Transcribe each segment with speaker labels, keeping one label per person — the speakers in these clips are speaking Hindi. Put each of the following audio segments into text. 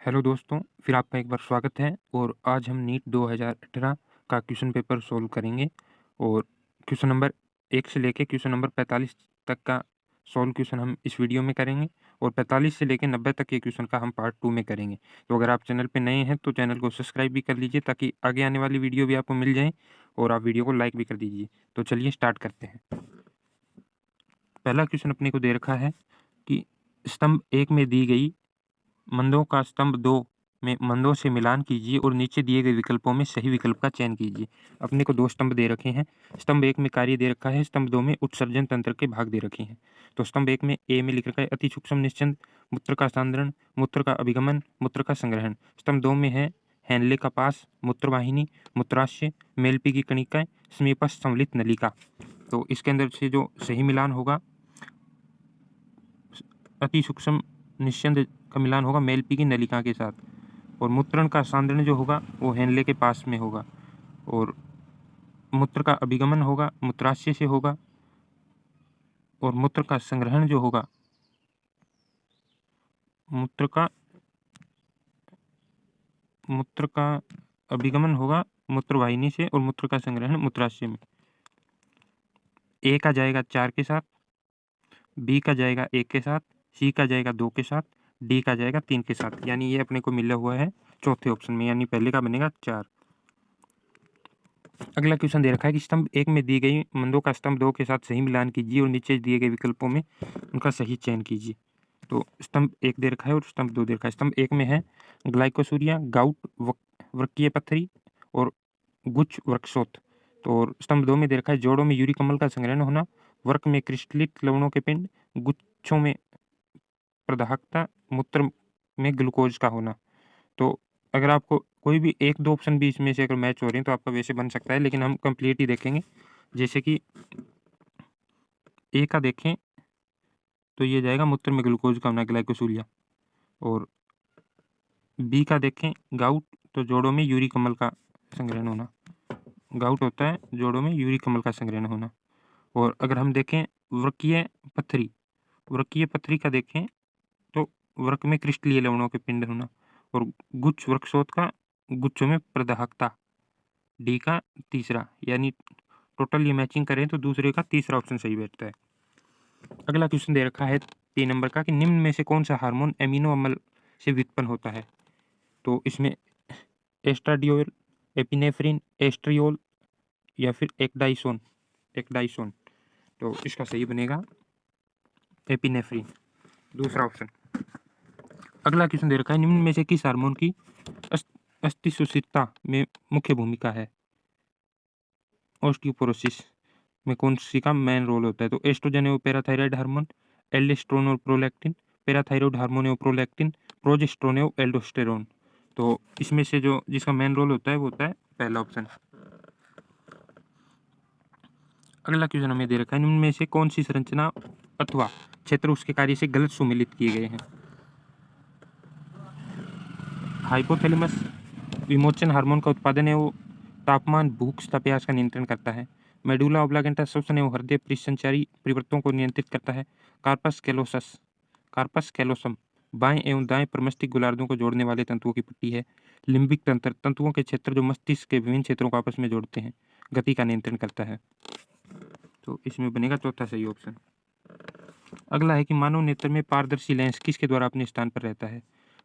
Speaker 1: हेलो दोस्तों, फिर आपका एक बार स्वागत है और आज हम नीट 2018 का क्वेश्चन पेपर सॉल्व करेंगे और क्वेश्चन नंबर 1 से लेके क्वेश्चन नंबर 45 तक का सॉल्व क्वेश्चन हम इस वीडियो में करेंगे और 45 से लेके 90 तक के क्वेश्चन का हम पार्ट 2 में करेंगे। तो अगर आप चैनल पे नए हैं तो चैनल को सब्सक्राइब भी कर लीजिए ताकि आगे आने वाली वीडियो भी आपको मिल जाए और आप वीडियो को लाइक भी कर दीजिए। तो चलिए स्टार्ट करते हैं। पहला क्वेश्चन अपने को दे रखा है कि स्तंभ 1 में दी गई मंदों का स्तंभ 2 में मंदों से मिलान कीजिए और नीचे दिए गए विकल्पों में सही विकल्प का चयन कीजिए। अपने को 2 स्तंभ दे रखे हैं। स्तंभ 1 में कार्य दे रखा है, स्तंभ 2 में उत्सर्जन तंत्र के भाग दे रखे हैं। तो स्तंभ 1 में ए में लिख रखा है अति सूक्ष्म निस्यंद, मूत्र का सांद्रण, मूत्र का अभिगमन, मूत्र का संग्रहण। स्तंभ 2 में है हेनले का पास, मूत्रवाहिनी, मूत्राशय, मेलपी की कणिकाएं, समीपस्थ संवलित नलिका। तो इसके अंदर से जो सही मिलान होगा अति सूक्ष्म निस्यंद का मिलान होगा मेलपी की नलिका के साथ और मूत्रण का सांद्रण जो होगा वो हेनले के पास में होगा और मूत्र का अभिगमन होगा मूत्राशय से होगा और मूत्र का संग्रहण जो होगा मूत्र का अभिगमन होगा मूत्रवाहिनी से और मूत्र का संग्रहण मूत्राशय में। ए का जाएगा 4 के साथ, बी का जाएगा 1 के साथ, सी का जाएगा 2 के साथ, डी का जाएगा 3 के साथ। यानी ये अपने को मिला हुआ है चौथे ऑप्शन में, यानी पहले का बनेगा 4। अगला क्वेश्चन दे रखा है कि स्तंभ 1 में दी गई मंदों का स्तंभ 2 के साथ सही मिलान कीजिए और नीचे दिए गए विकल्पों में उनका सही चयन कीजिए। तो स्तंभ 1 दे रखा है और स्तंभ 2 दे रखा है। स्तंभ 1 में है ग्लाइकोसूरिया, गाउट, वृक्कीय पत्थरी और गुच्छ वृक्षोत। तो और स्तंभ 2 में दे रखा है जोड़ों में यूरिक अम्ल का संग्रहण होना, वृक्क में क्रिस्टलित लवणों के पिंड, गुच्छों में प्रदाहकता, मूत्र में ग्लूकोज का होना। तो अगर आपको कोई भी 1-2 ऑप्शन भी इसमें से अगर मैच हो रहे हैं तो आपका वैसे बन सकता है, लेकिन हम कंप्लीट ही देखेंगे। जैसे कि ए का देखें तो ये जाएगा मूत्र में ग्लूकोज का होना ग्लाइकोसूरिया, और बी का देखें गाउट तो जोड़ों में यूरिक अम्ल का संग्रहण होना। गाउट होता है जोड़ों में यूरिक अम्ल का संग्रहण होना। और अगर हम देखें वृक्कीय पत्थरी का देखें तो वृक्क में क्रिस्टलीय लवणों के पिंड होना और गुच्छ वृक्षोत का गुच्छों में प्रदाहकता, डी का तीसरा। यानी टोटल ये मैचिंग करें तो दूसरे का तीसरा ऑप्शन सही बैठता है। अगला क्वेश्चन दे रखा है 3 नंबर का कि निम्न में से कौन सा हार्मोन एमिनो अम्ल से व्युत्पन्न होता है। तो इसमें एस्ट्राडियोल, एपिनेफ्रिन, एस्ट्रियोल या फिर एक्डाइसोन। तो इसका सही बनेगा एपिनेफ्रिन, दूसरा ऑप्शन। अगला क्वेश्चन दे रखा है निम्न में से किस हार्मोन की अस्थिसुषिरता में मुख्य भूमिका है। ऑस्टियोपोरोसिस में कौन सी का मेन रोल होता है। तो एस्ट्रोजन और पैराथायराइड हार्मोन, एल्डोस्टेरोन और प्रोलैक्टिन, पैराथायराइड हार्मोन और प्रोलैक्टिन, प्रोजेस्टेरोन और एल्डोस्टेरोन। तो इसमें से जो जिसका मेन रोल होता है वो होता है पहला ऑप्शन। अगला क्वेश्चन हमें दे रखा है निम्न में से कौन सी संरचना अथवा क्षेत्र उसके कार्य से गलत सुमेलित किए गए हैं। हाइपोथैलेमस विमोचन हार्मोन का उत्पादन है, वो तापमान, भूख तथा प्यास का नियंत्रण करता है। मेडुला ऑब्लांगेटा श्वसन एवं हृदय परिसंचारी परिवर्तनों को नियंत्रित करता है। कार्पस कैलोसम बाएं एवं दाएं प्रमस्तिष्क गोलार्धों को जोड़ने वाले तंतुओं की पट्टी है। लिम्बिक तंत्र तंतुओं के क्षेत्र जो मस्तिष्क के विभिन्न क्षेत्रों को आपस में जोड़ते हैं, गति का नियंत्रण करता है। तो इसमें बनेगा चौथा सही ऑप्शन। अगला है कि मानव नेत्र में पारदर्शी लेंस किसके द्वारा अपने स्थान पर रहता है।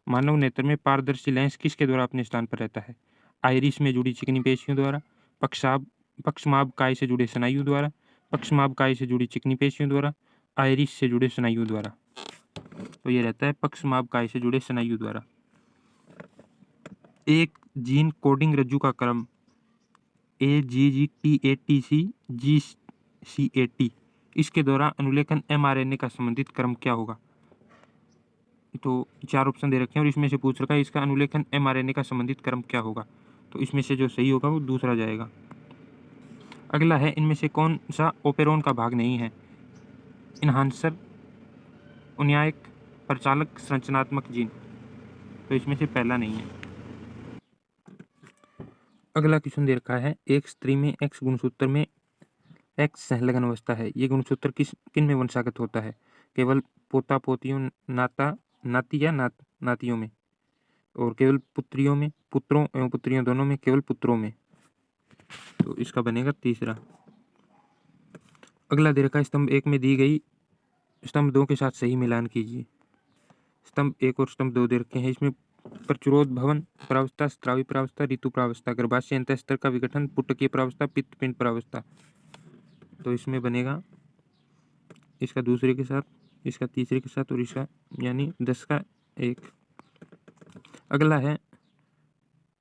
Speaker 1: मानव नेत्र में पारदर्शी लेंस किसके द्वारा अपने स्थान पर रहता है। आइरिस में जुड़ी चिकनी पेशियों द्वारा, पक्षमाभ काय से जुड़े स्नायु द्वारा, पक्षमाभ काय से जुड़ी चिकनी पेशियों द्वारा, आइरिस से जुड़े स्नायु द्वारा। तो ये रहता है पक्षमाभ काय से जुड़े स्नायु द्वारा। एक जीन कोडिंग रज्जु का क्रम AGGTATC इसके द्वारा अनुलेखन mRNA का संबंधित क्रम क्या होगा। तो 4 ऑप्शन दे रखे हैं और इसमें से पूछ रखा है इसका अनुलेखन mRNA का संबंधित क्रम क्या होगा। तो इसमें से जो सही होगा वो दूसरा जाएगा। अगला है इनमें से कौन सा ओपेरोन का भाग नहीं है। इन्हांसर, उन्यायक, प्रचालक, संरचनात्मक जीन। तो इसमें से पहला नहीं है। अगला क्वेश्चन दे रखा है एक स्त्री में एक्स गुणसूत्र में एक्स संलग्न अवस्था है। ये गुणसूत्र किन में वंशागत होता है। केवल पोता पोतियों, नाती या नातियों में। और केवल पुत्रियों में, पुत्रों एवं पुत्रियों दोनों में, केवल पुत्रों में। तो इसका बनेगा तीसरा। अगला दे रखा है स्तंभ 1 में दी गई स्तंभ 2 के साथ सही मिलान कीजिए। स्तंभ 1 और स्तंभ 2 दे रखे हैं। इसमें प्रचुरोद भवन प्रावस्था, स्त्रावी प्रावस्था, ऋतु प्रावस्था, गर्भाशय अंतःस्तर का विघटन, पुटकीय प्रावस्था, पित्त पिंड प्रावस्था। तो इसमें बनेगा इसका दूसरे के साथ, इसका तीसरे के साथ और इसका यानी 10 का 1। अगला है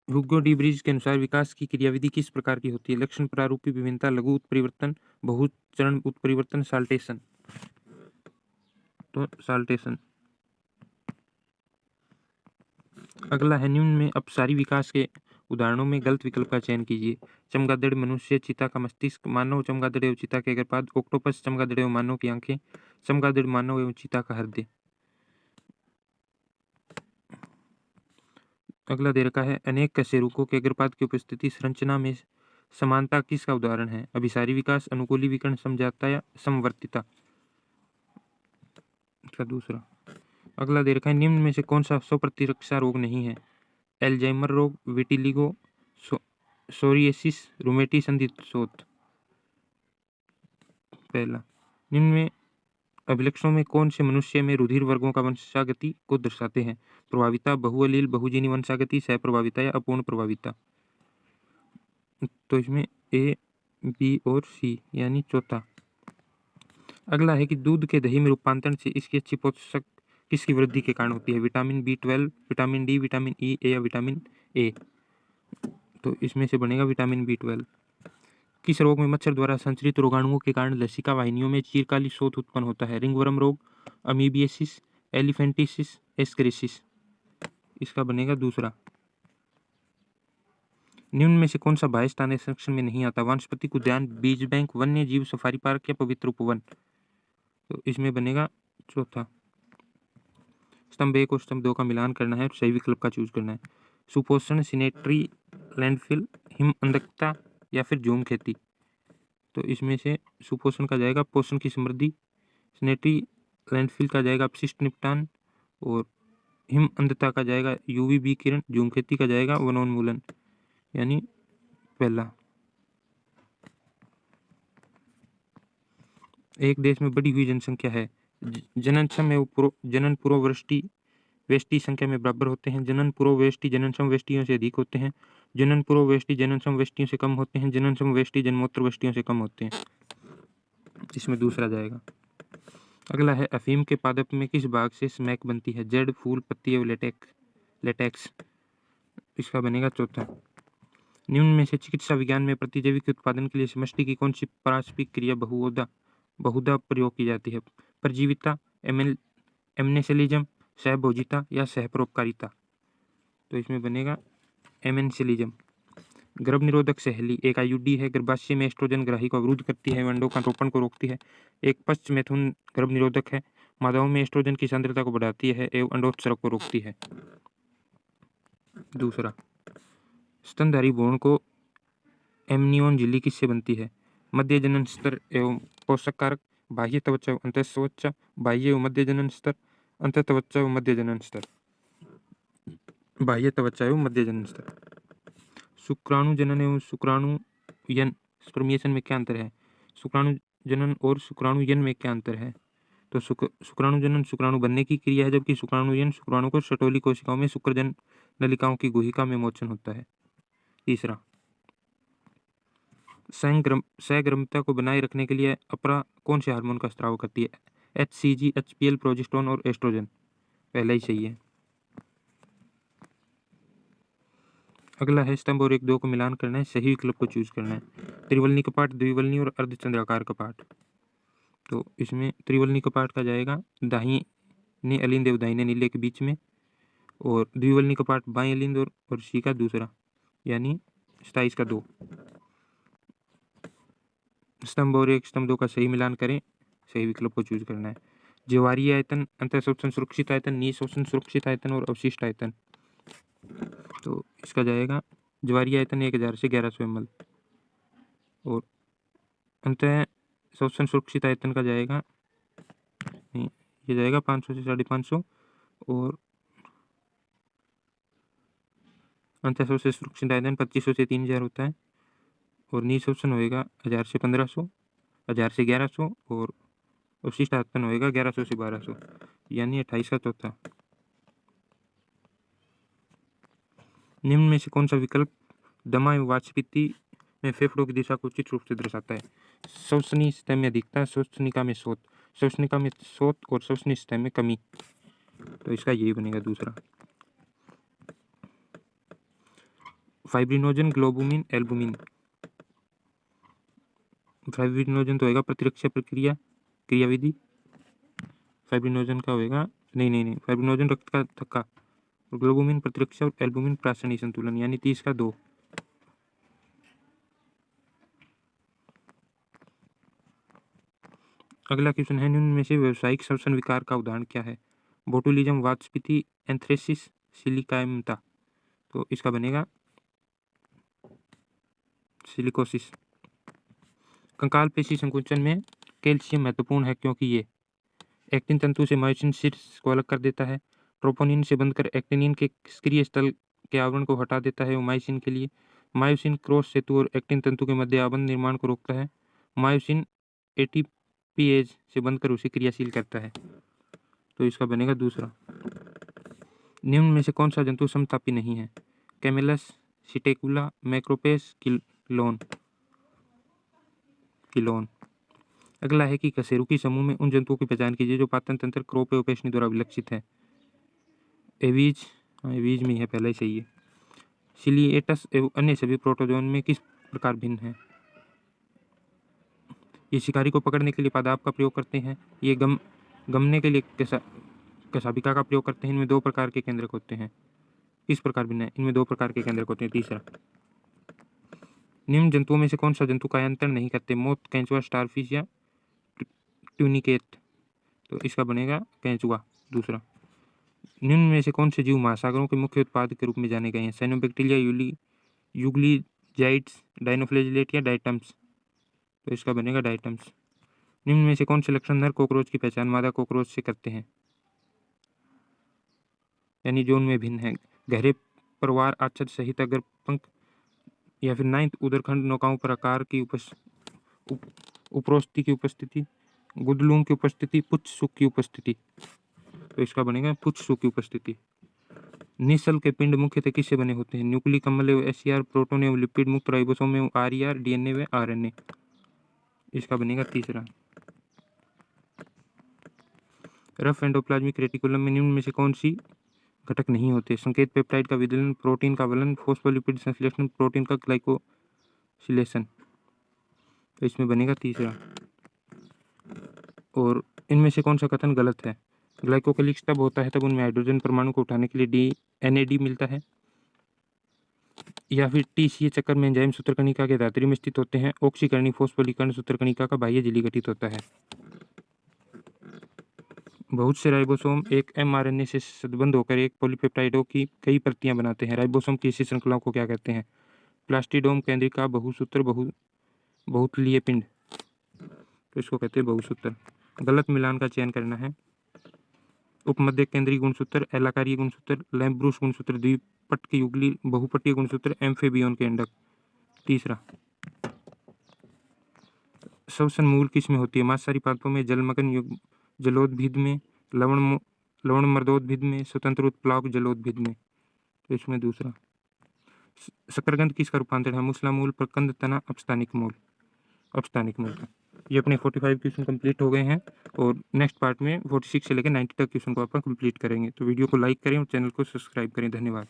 Speaker 1: हुगो डी ब्रिज के अनुसार विकास की क्रियाविधि किस प्रकार की होती है? लक्षण प्रारूपी विभिन्नता, लघु उत्परिवर्तन, बहु चरण उत्परिवर्तन, साल्टेशन। तो साल्टेशन। अगला है निम्न में अपसारी विकास के उदाहरणों में गलत विकल्प का चयन कीजिए। चमगादड़ मनुष्य, चीता का मस्तिष्क, मानव, चमगादड़ एवं चीता के गर्भपात, ऑक्टोपस, चमगादड़ एवं मानव की आंखें, चमगादड़, मानव एवं चीता का हृदय। अगला दे रखा है अनेक कशेरुकों के गर्भपात की उपस्थिति संरचना में समानता किसका उदाहरण है? अभिसारी विकास, अनुकूली विकर्ण, समझाता या समवर्तिता। इसका दूसरा। अगला दे रखा है निम्न में से कौन सा स्वप्रतिरक्षा रोग नहीं है? एल्जाइमर रोग, विटिलिगो, सोरियासिस, रूमेटी संधि शोथ। पहला। निम्न में अभिलक्षणों में कौन से मनुष्य में रुधिर वर्गों का वंशागति को दर्शाते हैं? प्रभाविता, बहुअलील, बहुजीनी वंशागति, सहप्रभाविता या अपूर्ण प्रभाविता। तो इसमें ए, बी और सी यानी चौथा। अगला है कि दूध के दही में रूपांतरण से इसकी अच्छी पोषक किसकी वृद्धि के कारण होती है? Vitamin B12, vitamin D, vitamin E या विटामिन ए। तो इसमें से बनेगा विटामिन B12। किस रोग में मच्छर द्वारा संचरित रोगाणुओं के कारण लसिका वाहिनियों में चीरकाली शोथ उत्पन्न होता है? रिंगवर्म रोग, अमीबियासिस, एलिफेंटिसिस, एस्केरिसिस। इसका बनेगा दूसरा। निम्न में से कौन सा बाह्य स्थानीय संरक्षण में नहीं आता? वानस्पतिक उद्यान, बीज बैंक, वन्य जीव सफारी पार्क या पवित्र उपवन। तो इसमें बनेगा चौथा। स्तंभ 1 और स्तंभ 2 का मिलान करना है और सही विकल्प का चूज करना है। सुपोषण, सिनेट्री, लैंडफिल, हिम अंधकता या फिर झूम खेती। तो इसमें से सुपोषण का जाएगा पोषण की समृद्धि, सिनेट्री लैंडफिल का जाएगा अपशिष्ट निपटान और हिम अंधता का जाएगा UVB किरण, झूम खेती का जाएगा वनोन्मूलन यानी पहला। एक देश में बढ़ी हुई जनसंख्या है। जनन सम एवं जनन पूर्व वेष्टि संख्या में बराबर होते हैं। जनन पूर्व वेष्टि जनन सम वेष्टियों से अधिक होते हैं। जनन पूर्व वेष्टि जनन सम वेष्टियों से कम होते हैं। जनन सम वेष्टि जन्मोत्तर वेष्टियों से कम होते हैं। इसमें दूसरा जाएगा। अगला है अफीम के पादप में किस भाग से स्मैक बनती है? जड़, फूल, पत्ती एवं लेटेक्स। इसका बनेगा चौथा। निम्न में से चिकित्सा विज्ञान में प्रतिजैविक के उत्पादन के लिए समष्टि की कौन सी पारस्परिक क्रिया बहुधा प्रयोग की जाती है? परजीविता, एमनेसिलिज्म, सहभोजिता या सहपरोपकारिता। तो इसमें बनेगा एमेंसिलिज्म। गर्भ निरोधक सहेली एक IUD है। गर्भाशय में एस्ट्रोजन ग्राही को अवरुद्ध करती है, अंडों का रोपण को रोकती है। एक पश्च मैथुन गर्भ निरोधक है। मादाओं में एस्ट्रोजन की सांद्रता को बढ़ाती है एवं अंडोत्सर्ग को रोकती है। दूसरा। स्तनधारी भ्रूण को एमनियोन झिल्ली किससे बनती है? मध्य जनन स्तर एवं पोषक कारक, बाह्य त्वचा एवं अंतःत्वचा, बाह्य एवं मध्य जनन स्तर, अंतःत्वचा एवं मध्य जनन स्तर। बाह्य त्वचा एवं मध्य जनन स्तर। शुक्राणु जनन एवं शुक्राणुयन स्पर्मिएशन में क्या अंतर है? शुक्राणु जनन और शुक्राणुयन में क्या अंतर है? तो शुक्राणु जनन शुक्राणु बनने की क्रिया है, जबकि शुक्राणुयन शुक्राणु को शटोली कोशिकाओं में शुक्रजन नलिकाओं की गुहिका में मोचन होता है। तीसरा। सहग्रमता को बनाए रखने के लिए अपरा कौन से हार्मोन का स्राव करती है? HCG, HPL, प्रोजेस्टेरोन और एस्ट्रोजन। पहला ही सही है। अगला है स्तंभ और 1-2 को मिलान करना है, सही विकल्प को चूज करना है। त्रिवलनी कपाट, द्विवलनी और अर्धचंद्राकार कपाट। तो इसमें त्रिवलनी कपाट का जाएगा दाहिने अलिंद एवं दाहिने नीले के बीच में, और द्विवलनी कपाट बाएं अलिंद और सी का दूसरा यानी 27 का 2। स्तंभ और 1 स्तंभ 2 का सही मिलान करें, सही विकल्प को चूज करना है। ज्वारीय आयतन, अंतःशोषण सुरक्षित आयतन, निःशोषण सुरक्षित आयतन और अवशिष्ट आयतन। तो इसका जाएगा ज्वारीय आयतन 1000 से 1100 ml और अंतः शोषण सुरक्षित आयतन का जाएगा नहीं, ये जाएगा 500 से 550 और अंतः से सुरक्षित आयतन 2500 से 3000 होता है। और नीच ऑप्शन होएगा 1000 से 1500, 1000 से 1100 और अवशिष्ट आयतन होएगा 1100 से 1200, यानी 28 का चौथा। निम्न में से कौन सा विकल्प दमा एवं वाष्पीति में फेफड़ों की दिशा को उचित रूप से दर्शाता है? श्वसनीय सिस्टम में अधिकता, श्वसनिका में शोथ, श्वसनिका में शोथ और श्वसनीय सिस्टम में कमी। तो इसका यही बनेगा दूसरा। Fibrinogen, ग्लोबुमिन, albumin. फाइब्रिनोजन तो होगा प्रतिरक्षा प्रक्रिया क्रियाविधि। फाइब्रिनोजन का होएगा नहीं, फाइब्रिनोजन रक्त का थक्का, ग्लोबुमिन प्रतिरक्षा और एल्बुमिन प्रासनी संतुलन, यानी 30 का 2। अगला क्वेश्चन है, निम्न में से व्यावसायिक श्वसन विकार का उदाहरण क्या है? बोटुलिज्म, वाष्पीति, एंथ्रेसिस, सिलिकायमता। तो इसका बनेगा सिलिकोसिस। कंकाल पेशी संकुचन में कैल्शियम महत्वपूर्ण है क्योंकि ये एक्टिन तंतु से मायोसिन शीर्ष को अलग कर देता है, ट्रोपोनिन से बंधकर एक्टिनिन के सक्रिय स्थल के आवरण को हटा देता है। मायोसिन के लिए मायोसिन क्रॉस सेतु और एक्टिन तंतु के मध्य आबंध निर्माण को रोकता है। मायोसिन एटीपीएज से बंधकर उसे क्रियाशील करता है। तो इसका बनेगा दूसरा। निम्न में से कौन सा जंतु समतापी नहीं है? कैमेलस, सिटेकुला, मैक्रोपेस, किलोन। अगला है कि कशेरुकी समूह में उन जंतुओं की पहचान कीजिए जो पाचन तंत्र, क्रोप एवं पेशनी द्वारा विलक्षित है। एवीज में है, पहले ही सही है। सिलिएटस एवं अन्य सभी प्रोटोजोन में किस प्रकार भिन्न है? ये शिकारी को पकड़ने के लिए पादाप का प्रयोग करते हैं। ये गमने के लिए कशाभिका का प्रयोग करते हैं। इनमें 2 प्रकार के केंद्रक होते हैं। किस प्रकार भिन्न है? इनमें 2 प्रकार के केंद्रक होते हैं। तीसरा, निम्न जंतुओं में से कौन सा जंतु कायांतरण नहीं करते? मोथ, कैंचुआ, स्टारफिश या ट्यूनिकेट। तो इसका बनेगा कैंचुआ, दूसरा। निम्न में से कौन से जीव महासागरों के मुख्य उत्पाद के रूप में जाने गए हैं? साइनोबैक्टीरिया, यूग्लिजाइड्स, डायनोफ्लैजिलेट या डाइटम्स। तो इसका बनेगा डाइटम्स। निम्न में से कौन से लक्षण नर कॉकरोच की पहचान मादा कॉकरोच से करते हैं, यानी जो उनमें भिन्न है? गहरे परवार आच्छाद सहित अगर पंख या फिर 9th उदरखंड नौकाओं पर आकार की उपरोस्ती की उपस्थिति, गुदलूम की उपस्थिति, पुच्छ सुख की उपस्थिति। तो इसका बनेगा पुच्छ सुख की उपस्थिति। निशल के पिंड मुख्यतः किससे बने होते हैं? न्यूक्लिक अम्ल एवं एससीआर, प्रोटोन एवं लिपिड मुक्त राइबोसोम एवं आरईआर, डीएनए व आरएनए। इसका बनेगा तीसरा। रफ एंडोप्लाज्मिक रेटिकुलम में निम्न में से कौन सी घटक नहीं होते? संकेत पेप्टाइड का विदलन, प्रोटीन का वलन, फॉस्फोलिपिड संश्लेषण, प्रोटीन का ग्लाइकोसिलेशन। तो इसमें बनेगा तीसरा। और इनमें से कौन सा कथन गलत है? ग्लाइकोलिक्स तब होता है तब उनमें हाइड्रोजन परमाणु को उठाने के लिए NAD मिलता है। या फिर TCA चक्कर में एंजाइम सूत्रकणिका के धातरी में स्थित होते हैं। ऑक्सीकरणी फॉस्फोलिकरण सूत्रकणिका का बाह्य झिल्ली गठित होता है। बहुत से राइबोसोम एक mRNA से संबंध होकर एक पॉलीपेप्टाइडों की कई प्रतियां बनाते हैं। राइबोसोम की इसी श्रृंखलाओं को क्या कहते हैं? प्लास्टिडोम, केंद्रिका, बहुसूत्र, बहुतलीय पिंड। तो इसको कहते हैं बहुसूत्र। गलत मिलान का चयन करना है। उपमध्य केंद्रीय गुणसूत्र, एलाकारीय गुणसूत्र, लैम्ब्रूस गुणसूत्र, द्विपट के युगली, बहुपटीय गुणसूत्र, एम्फेबियन के अंडक। तीसरा, श्वसन मूल किसमें होती है? मांसाहारी पादपों में, जलमग्न जलोद्भिद में, लवण मर्दोद्भिद में, स्वतंत्र उत्प्लावक जलोद्भिद में। तो इसमें दूसरा। शकरकंद किसका रूपांतर है? मूसला मूल, प्रकंद तना, अपस्थानिक मूल का। ये अपने 45 क्वेश्चन कंप्लीट हो गए हैं और नेक्स्ट पार्ट में 46 से लेकर 90 तक क्वेश्चन को अपन कंप्लीट करेंगे। तो वीडियो को लाइक करें और चैनल को सब्सक्राइब करें। धन्यवाद।